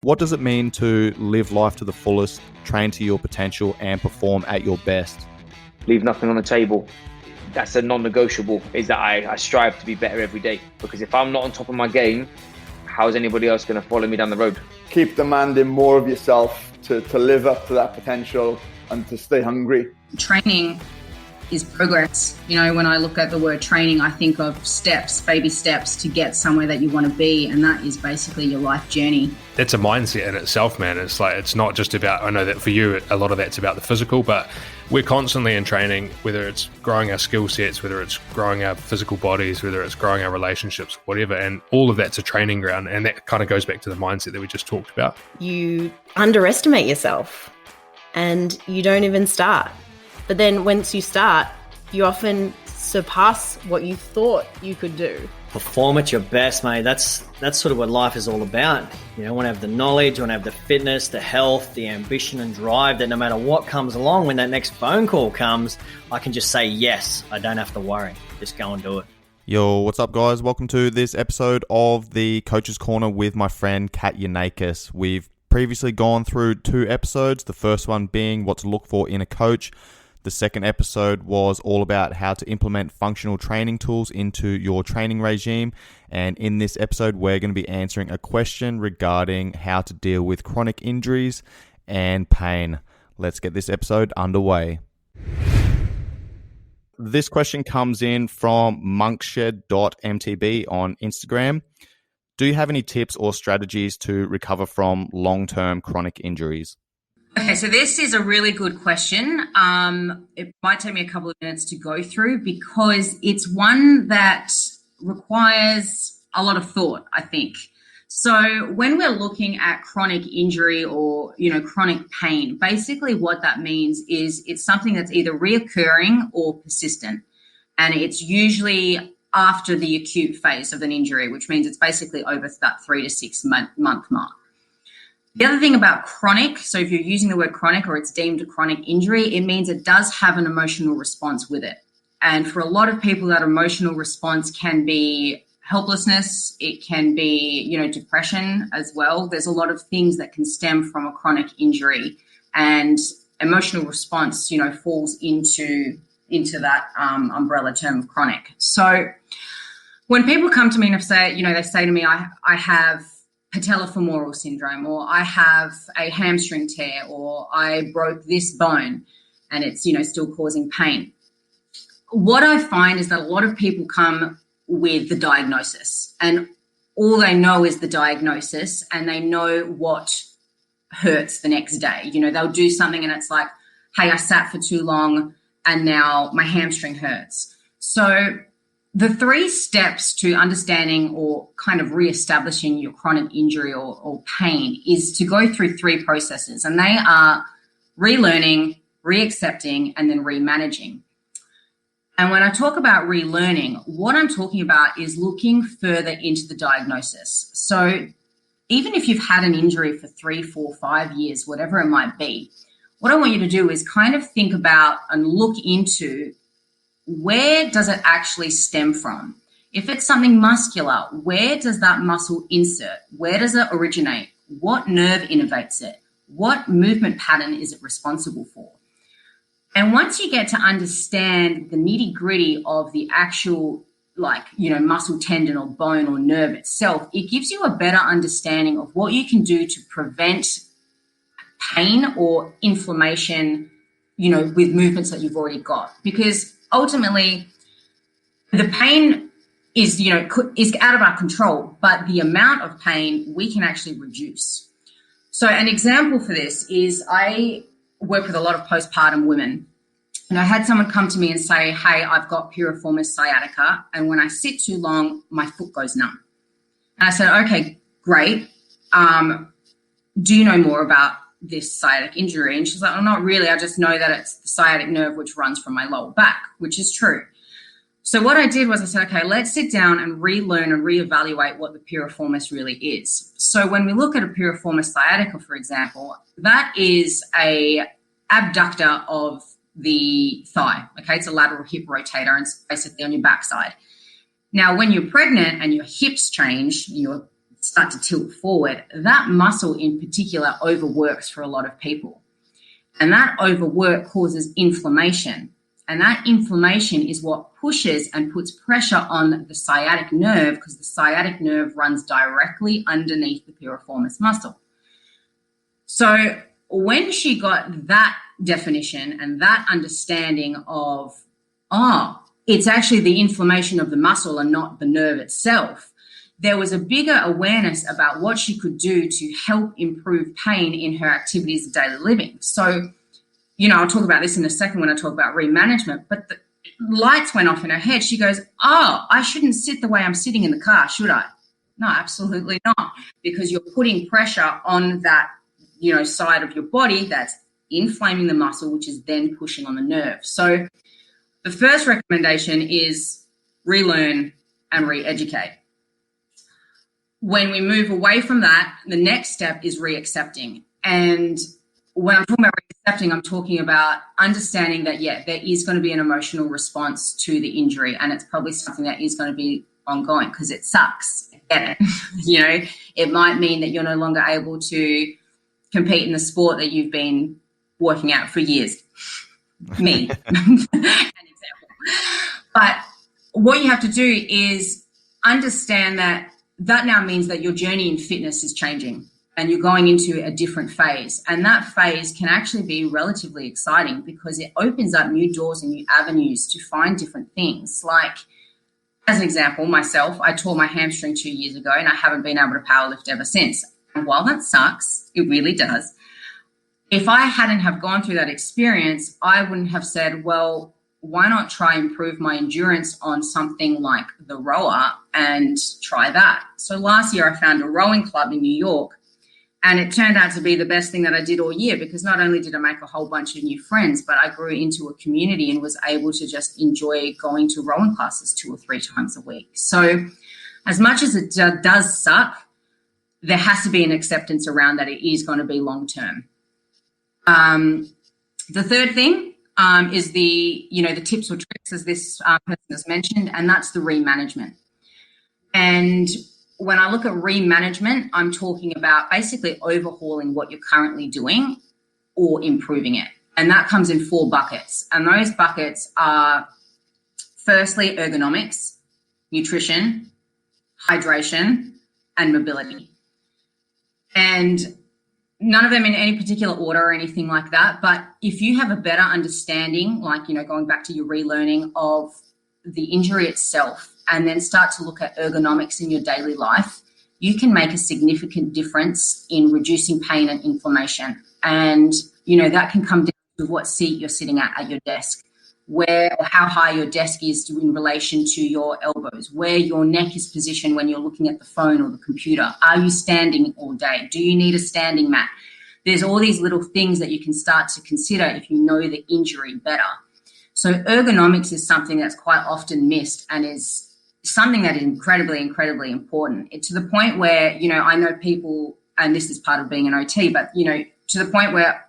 What does it mean to live life to the fullest, train to your potential, and perform at your best? Leave nothing on the table. That's a non-negotiable, is that I strive to be better every day. Because if I'm not on top of my game, how's anybody else going to follow me down the road? Keep demanding more of yourself to live up to that potential and to stay hungry. Training is progress. You know, when I look at the word training, I think of steps, baby steps to get somewhere that you want to be. And that is basically your life journey. It's a mindset in itself, man. It's like, it's not just about, I know that for you, a lot of that's about the physical, but we're constantly in training, whether it's growing our skill sets, whether it's growing our physical bodies, whether it's growing our relationships, whatever. And all of that's a training ground. And that kind of goes back to the mindset that we just talked about. You underestimate yourself and you don't even start. But then once you start, you often surpass what you thought you could do. Perform at your best, mate. That's sort of what life is all about. You know, I want to have the knowledge, I want to have the fitness, the health, the ambition and drive that no matter what comes along, when that next phone call comes, I can just say yes. I don't have to worry. Just go and do it. Yo, what's up, guys? Welcome to this episode of the Coach's Corner with my friend Yiannakis. We've previously gone through 2 episodes, the first one being what to look for in a coach. The second episode was all about how to implement functional training tools into your training regime. And in this episode, we're going to be answering a question regarding how to deal with chronic injuries and pain. Let's get this episode underway. This question comes in from monkshed.mtb on Instagram. Do you have any tips or strategies to recover from long-term chronic injuries? Okay, so this is a really good question. It might take me a couple of minutes to go through because it's one that requires a lot of thought, I think. So when we're looking at chronic injury or, chronic pain, basically what that means is it's something that's either reoccurring or persistent. And it's usually after the acute phase of an injury, which means it's basically over that 3 to 6 month mark. The other thing about chronic, so if you're using the word chronic or it's deemed a chronic injury, it means it does have an emotional response with it. And for a lot of people, that emotional response can be helplessness. It can be, depression as well. There's a lot of things that can stem from a chronic injury, and emotional response, falls into that umbrella term of chronic. So when people come to me and they say to me, I have patellofemoral syndrome, or I have a hamstring tear, or I broke this bone and it's, still causing pain. What I find is that a lot of people come with the diagnosis and all they know is the diagnosis and they know what hurts the next day. They'll do something and it's like, hey, I sat for too long and now my hamstring hurts. So the 3 steps to understanding or kind of reestablishing your chronic injury or pain is to go through 3 processes, and they are relearning, reaccepting, and then remanaging. And when I talk about relearning, what I'm talking about is looking further into the diagnosis. So even if you've had an injury for 3, 4, 5 years, whatever it might be, what I want you to do is kind of think about and look into where does it actually stem from? If it's something muscular, where does that muscle insert? Where does it originate? What nerve innervates it? What movement pattern is it responsible for? And once you get to understand the nitty-gritty of the actual, muscle tendon or bone or nerve itself, it gives you a better understanding of what you can do to prevent pain or inflammation, with movements that you've already got. Because ultimately, the pain is out of our control, but the amount of pain we can actually reduce. So an example for this is I work with a lot of postpartum women, and I had someone come to me and say, hey, I've got piriformis sciatica, and when I sit too long, my foot goes numb. And I said, okay, great. Do you know more about this sciatic injury? And she's like, oh, not really. I just know that it's the sciatic nerve which runs from my lower back, which is true. So what I did was I said, okay, let's sit down and relearn and reevaluate what the piriformis really is. So when we look at a piriformis sciatica, for example, that is a abductor of the thigh. Okay, it's a lateral hip rotator and it's basically on your backside. Now, when you're pregnant and your hips change, your start to tilt forward, that muscle in particular overworks for a lot of people. And that overwork causes inflammation. And that inflammation is what pushes and puts pressure on the sciatic nerve, because the sciatic nerve runs directly underneath the piriformis muscle. So when she got that definition and that understanding of, it's actually the inflammation of the muscle and not the nerve itself, there was a bigger awareness about what she could do to help improve pain in her activities of daily living. So, I'll talk about this in a second when I talk about remanagement, but the lights went off in her head. She goes, I shouldn't sit the way I'm sitting in the car, should I? No, absolutely not, because you're putting pressure on that, side of your body that's inflaming the muscle, which is then pushing on the nerve. So the first recommendation is relearn and re-educate. When we move away from that, the next step is re-accepting. And when I'm talking about re-accepting, I'm talking about understanding that, there is going to be an emotional response to the injury, and it's probably something that is going to be ongoing because it sucks. It might mean that you're no longer able to compete in the sport that you've been working out for years. Me, an example. But what you have to do is understand that now means that your journey in fitness is changing and you're going into a different phase. And that phase can actually be relatively exciting because it opens up new doors and new avenues to find different things. Like, as an example, myself, I tore my hamstring 2 years ago and I haven't been able to powerlift ever since. And while that sucks, it really does, if I hadn't have gone through that experience, I wouldn't have said, well, why not try and improve my endurance on something like the rower and try that? So last year I found a rowing club in New York, and it turned out to be the best thing that I did all year, because not only did I make a whole bunch of new friends, but I grew into a community and was able to just enjoy going to rowing classes 2 or 3 times a week. So as much as it does suck, there has to be an acceptance around that it is going to be long term. The third thing is the tips or tricks, as this person has mentioned, and that's the remanagement. And when I look at remanagement, I'm talking about basically overhauling what you're currently doing or improving it. And that comes in 4 buckets. And those buckets are, firstly, ergonomics, nutrition, hydration, and mobility. And none of them in any particular order or anything like that. But if you have a better understanding, like, going back to your relearning of the injury itself, and then start to look at ergonomics in your daily life, you can make a significant difference in reducing pain and inflammation. And, that can come down to what seat you're sitting at your desk, where or how high your desk is in relation to your elbows, where your neck is positioned when you're looking at the phone or the computer. Are you standing all day? Do you need a standing mat? There's all these little things that you can start to consider if you know the injury better. So ergonomics is something that's quite often missed and is something that is incredibly, incredibly important. To the point where, I know people, and this is part of being an OT, but, to the point where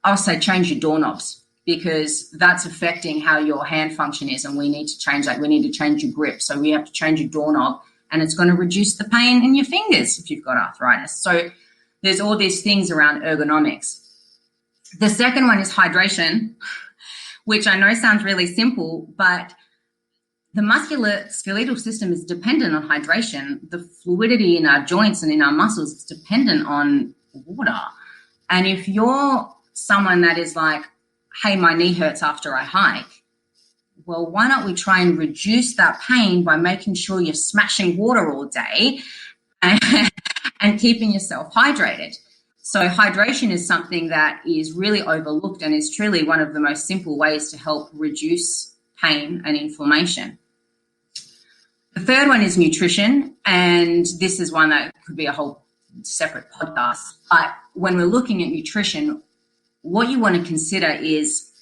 I'll say change your doorknobs, because that's affecting how your hand function is, and we need to change that. We need to change your grip. So we have to change your doorknob, and it's going to reduce the pain in your fingers if you've got arthritis. So there's all these things around ergonomics. The second one is hydration, which I know sounds really simple, but the musculoskeletal system is dependent on hydration. The fluidity in our joints and in our muscles is dependent on water. And if you're someone that is like, hey, my knee hurts after I hike, well, why not we try and reduce that pain by making sure you're smashing water all day and keeping yourself hydrated. So hydration is something that is really overlooked and is truly one of the most simple ways to help reduce pain and inflammation. The third one is nutrition, and this is one that could be a whole separate podcast. But when we're looking at nutrition, what you want to consider is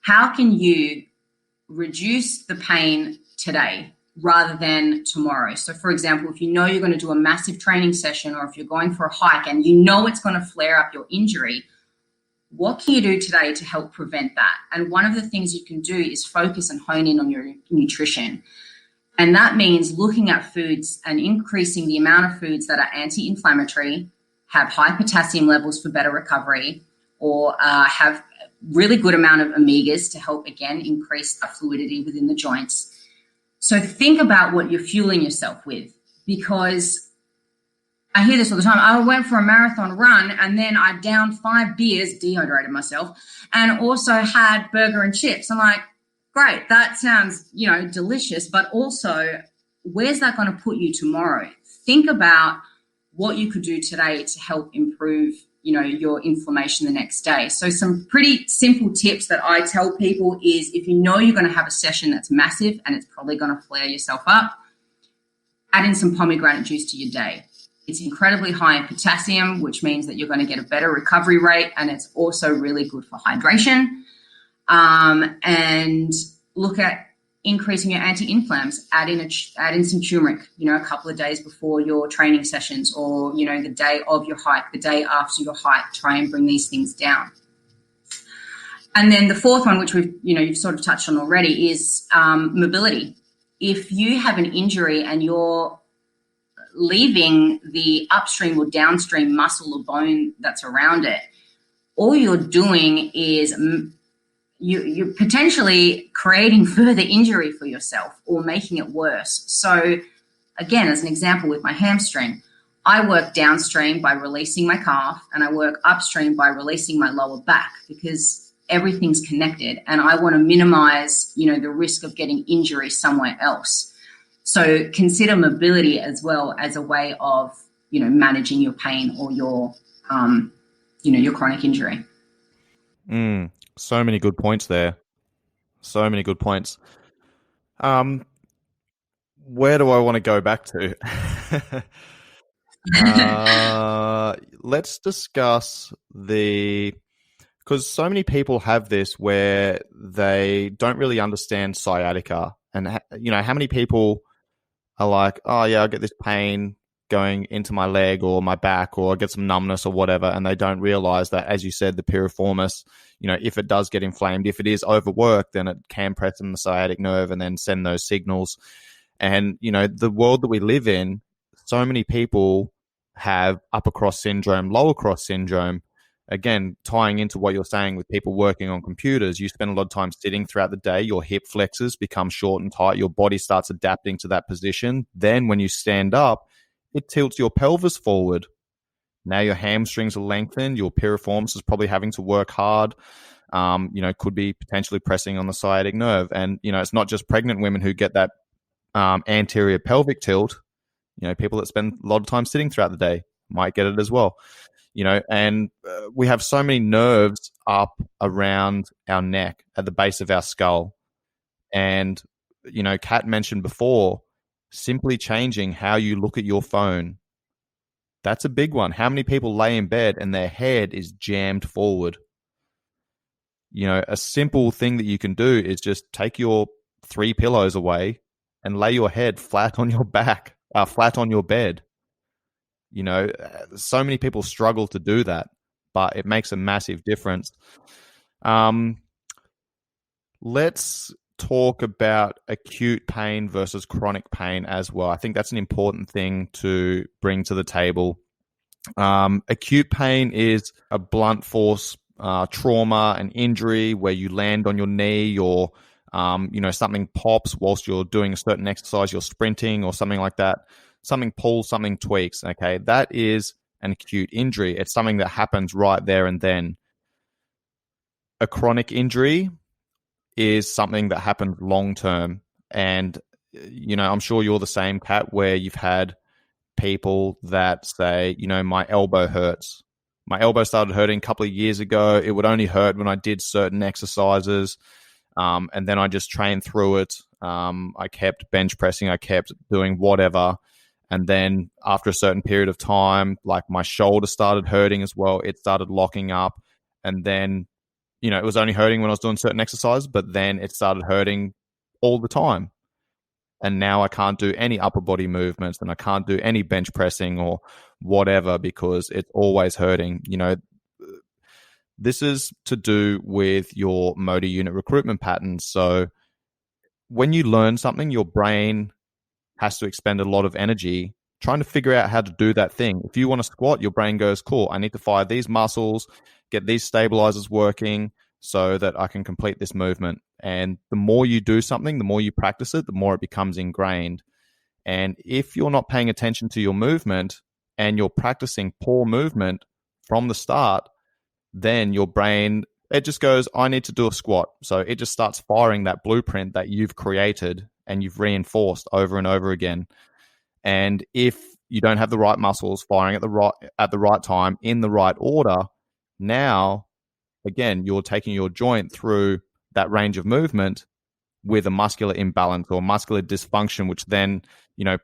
how can you reduce the pain today rather than tomorrow. So, for example, if you know you're going to do a massive training session, or if you're going for a hike and you know it's going to flare up your injury, what can you do today to help prevent that? And one of the things you can do is focus and hone in on your nutrition. And that means looking at foods and increasing the amount of foods that are anti-inflammatory, have high potassium levels for better recovery, or have really good amount of omegas to help, again, increase the fluidity within the joints. So think about what you're fueling yourself with, because I hear this all the time. I went for a marathon run and then I downed 5 beers, dehydrated myself, and also had burger and chips. I'm like, great, that sounds, delicious, but also where's that going to put you tomorrow? Think about what you could do today to help improve, your inflammation the next day. So some pretty simple tips that I tell people is, if you know you're going to have a session that's massive and it's probably going to flare yourself up, add in some pomegranate juice to your day. It's incredibly high in potassium, which means that you're going to get a better recovery rate, and it's also really good for hydration. And look at increasing your anti-inflams. Add in some turmeric, a couple of days before your training sessions, or the day of your hike, the day after your hike. Try and bring these things down. And then the fourth one, which you've sort of touched on already, is mobility. If you have an injury and you're leaving the upstream or downstream muscle or bone that's around it, all you're doing is you're potentially creating further injury for yourself or making it worse. So again, as an example with my hamstring, I work downstream by releasing my calf, and I work upstream by releasing my lower back, because everything's connected, and I want to minimize, the risk of getting injury somewhere else. So consider mobility as well as a way of, managing your pain or your chronic injury. So many good points there. So many good points. Where do I want to go back to? Let's discuss because so many people have this where they don't really understand sciatica, and how many people are like, oh yeah, I get this pain going into my leg or my back, or I get some numbness or whatever, and they don't realize that, as you said, the piriformis, if it does get inflamed, if it is overworked, then it can press on the sciatic nerve and then send those signals. And, the world that we live in, so many people have upper cross syndrome, lower cross syndrome. Again, tying into what you're saying with people working on computers, you spend a lot of time sitting throughout the day, your hip flexors become short and tight, your body starts adapting to that position. Then when you stand up, it tilts your pelvis forward. Now your hamstrings are lengthened, your piriformis is probably having to work hard, could be potentially pressing on the sciatic nerve. And, it's not just pregnant women who get that anterior pelvic tilt. People that spend a lot of time sitting throughout the day might get it as well. And we have so many nerves up around our neck at the base of our skull. And, Kat mentioned before, simply changing how you look at your phone. That's a big one. How many people lay in bed and their head is jammed forward? A simple thing that you can do is just take your 3 pillows away and lay your head flat on your back, flat on your bed. So many people struggle to do that, but it makes a massive difference. Let's talk about acute pain versus chronic pain as well. I think that's an important thing to bring to the table. Acute pain is a blunt force trauma, an injury where you land on your knee, or something pops whilst you're doing a certain exercise, you're sprinting or something like that. Something pulls, something tweaks. Okay, that is an acute injury. It's something that happens right there and then. A chronic injury is something that happens long term. And, I'm sure you're the same, Kat, where you've had people that say, my elbow hurts. My elbow started hurting a couple of years ago. It would only hurt when I did certain exercises. And then I just trained through it. I kept bench pressing. I kept doing whatever. And then after a certain period of time, like my shoulder started hurting as well. It started locking up. And then, it was only hurting when I was doing certain exercises, but then it started hurting all the time. And now I can't do any upper body movements, and I can't do any bench pressing or whatever because it's always hurting. This is to do with your motor unit recruitment patterns. So when you learn something, your brain has to expend a lot of energy trying to figure out how to do that thing. If you want to squat, your brain goes, cool, I need to fire these muscles, get these stabilizers working so that I can complete this movement. And the more you do something, the more you practice it, the more it becomes ingrained. And if you're not paying attention to your movement and you're practicing poor movement from the start, then your brain, it just goes, I need to do a squat. So it just starts firing that blueprint that you've created and you've reinforced over and over again. And if you don't have the right muscles firing at the right time in the right order, now, again, you're taking your joint through that range of movement with a muscular imbalance or muscular dysfunction, which then,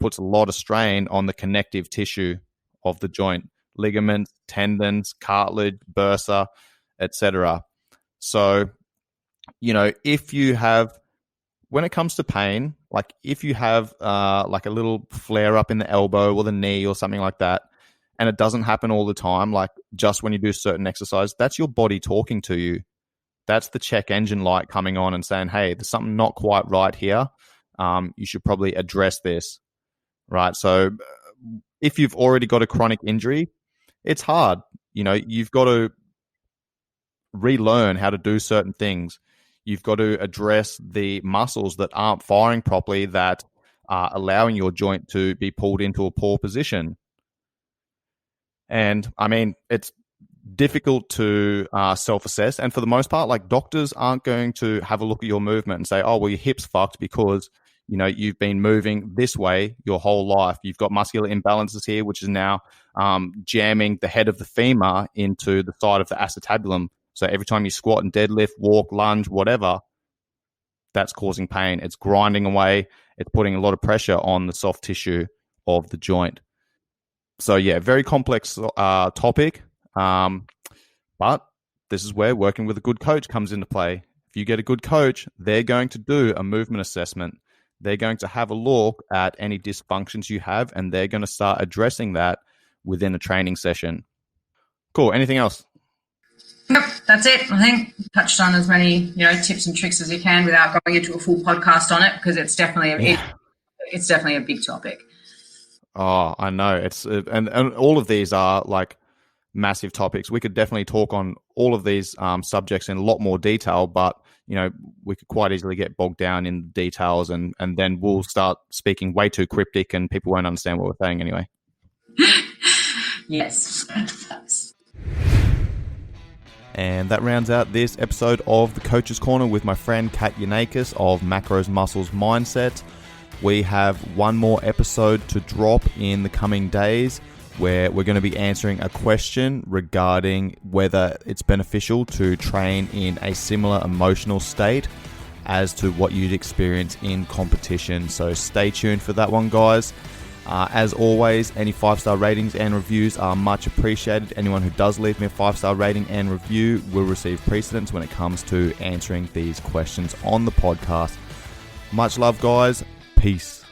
puts a lot of strain on the connective tissue of the joint, ligaments, tendons, cartilage, bursa, etc. So, if you have, when it comes to pain, like if you have like a little flare up in the elbow or the knee or something like that, and it doesn't happen all the time, like just when you do certain exercise, that's your body talking to you. That's the check engine light coming on and saying, hey, there's something not quite right here. You should probably address this, right? So if you've already got a chronic injury, it's hard. You've got to relearn how to do certain things. You've got to address the muscles that aren't firing properly, that are allowing your joint to be pulled into a poor position. And I mean, it's difficult to self-assess. And for the most part, like doctors aren't going to have a look at your movement and say, oh, well, your hip's fucked because, you've been moving this way your whole life. You've got muscular imbalances here, which is now jamming the head of the femur into the side of the acetabulum. So every time you squat and deadlift, walk, lunge, whatever, that's causing pain. It's grinding away. It's putting a lot of pressure on the soft tissue of the joint. So yeah, very complex topic. But this is where working with a good coach comes into play. If you get a good coach, they're going to do a movement assessment. They're going to have a look at any dysfunctions you have, and they're going to start addressing that within a training session. Cool. Anything else? Yep, that's it. I think touched on as many, tips and tricks as you can without going into a full podcast on it, because it's definitely it's definitely a big topic. Oh, I know. It's and all of these are like massive topics. We could definitely talk on all of these subjects in a lot more detail, but we could quite easily get bogged down in details, and then we'll start speaking way too cryptic, and people won't understand what we're saying anyway. Yes. And that rounds out this episode of the Coach's Corner with my friend Kat Yiannakis of Macros Muscles Mindset. We have one more episode to drop in the coming days where we're going to be answering a question regarding whether it's beneficial to train in a similar emotional state as to what you'd experience in competition. So stay tuned for that one, guys. As always, any 5-star ratings and reviews are much appreciated. Anyone who does leave me a 5-star rating and review will receive precedence when it comes to answering these questions on the podcast. Much love, guys. Peace.